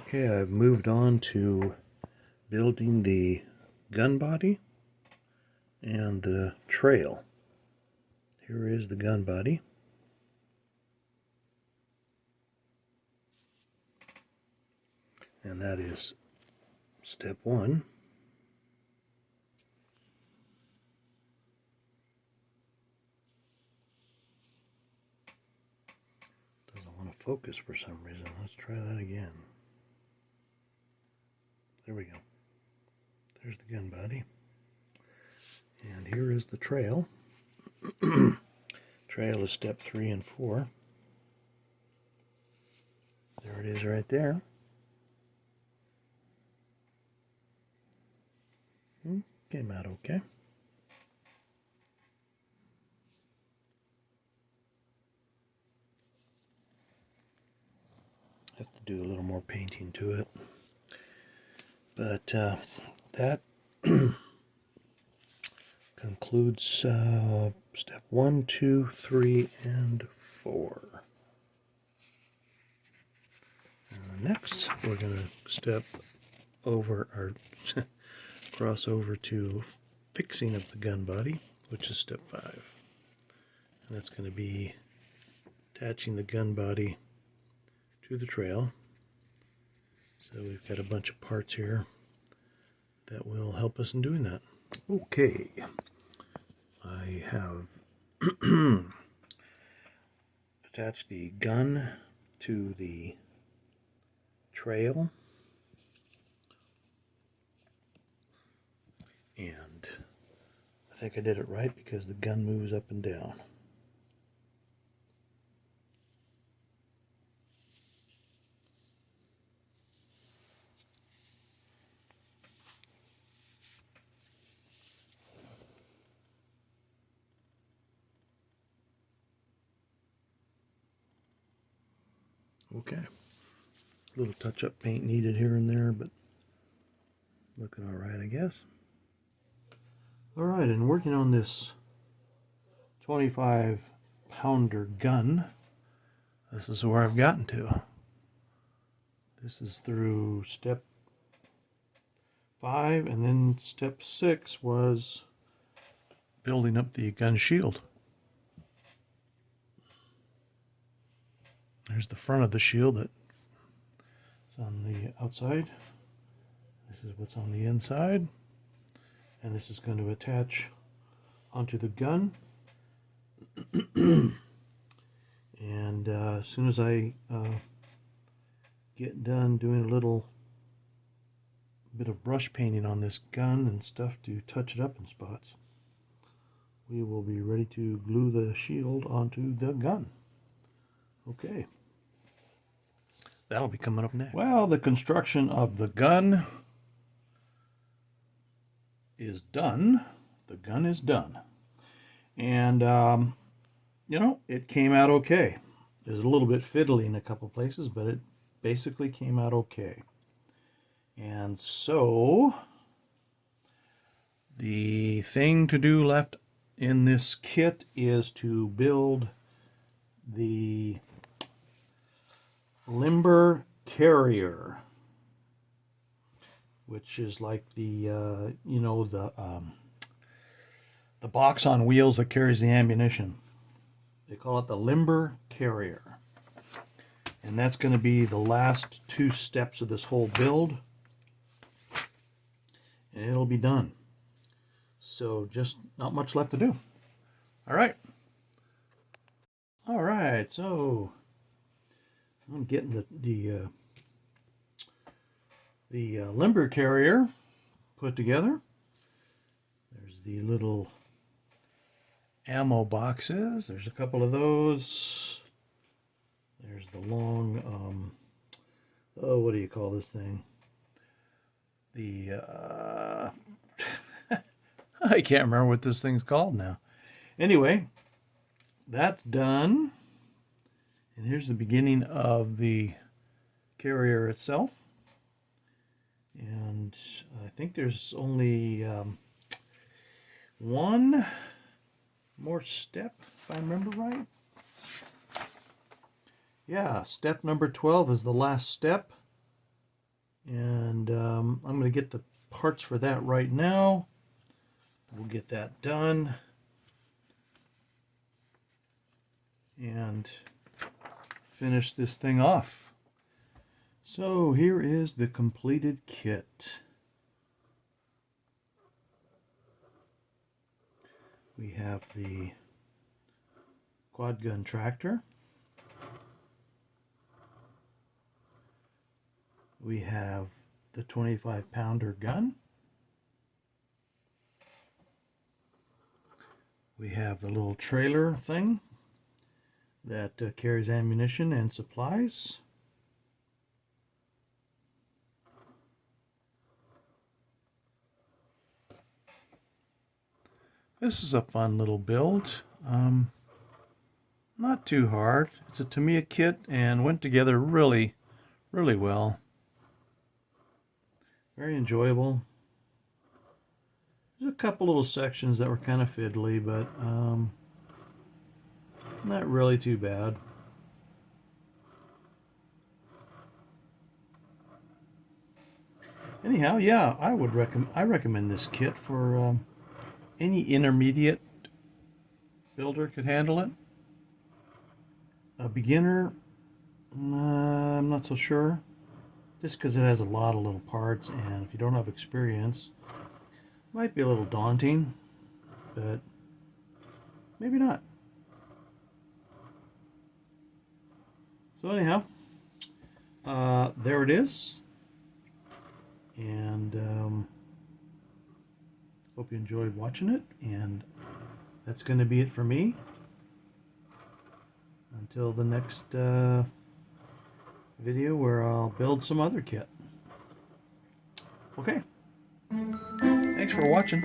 Okay, I've moved on to building the gun body and the trail. Here is the gun body. And that is step one. Doesn't want to focus for some reason. Let's try that again. There we go. There's the gun body. And here is the trail. Trail is step 3 and 4. There it is right there. Came out okay. Have to do a little more painting to it. But that concludes step 1, 2, 3, and 4. And next, we're going to step over or cross over to fixing of the gun body, which is step 5. And that's going to be attaching the gun body to the trail. So we've got a bunch of parts here that will help us in doing that. Okay, I have attached the gun to the trail, and I think I did it right because the gun moves up and down. Okay, a little touch-up paint needed here and there, but looking all right, I guess. All right, and working on this 25-pounder gun, this is where I've gotten to. This is through step 5, and then step 6 was building up the gun shield. There's the front of the shield that's on the outside. This is what's on the inside. And this is going to attach onto the gun. And as soon as I get done doing a little bit of brush painting on this gun and stuff to touch it up in spots, we will be ready to glue the shield onto the gun. Okay. That'll be coming up next. Well, the construction of the gun is done. The gun is done. And, you know, it came out okay. There's a little bit fiddly in a couple places, but it basically came out okay. And so, the thing to do left in this kit is to build the limber carrier, which is like the you know, the box on wheels that carries the ammunition. They call it the limber carrier, and that's going to be the last 2 steps of this whole build, and it'll be done. So just not much left to do. All right, so I'm getting the limber carrier put together. There's the little ammo boxes. There's a couple of those. There's the long, oh, what do you call this thing? The, I can't remember what this thing's called now. Anyway, that's done. And here's the beginning of the carrier itself. And I think there's only one more step, if I remember right. Yeah, step number 12 is the last step. And I'm going to get the parts for that right now. We'll get that done. And finish this thing off. So here is the completed kit. We have the quad gun tractor. We have the 25-pounder gun. We have the little trailer thing that carries ammunition and supplies. This is a fun little build. Not too hard. It's a Tamiya kit and went together really well. Very enjoyable. There's a couple little sections that were kind of fiddly, but not really too bad. Anyhow, yeah, I recommend this kit for any intermediate builder could handle it. A beginner, I'm not so sure. Just because it has a lot of little parts, and if you don't have experience, it might be a little daunting, but maybe not. So anyhow, there it is, and hope you enjoyed watching it, and that's going to be it for me. Until the next video where I'll build some other kit. Okay. Thanks for watching.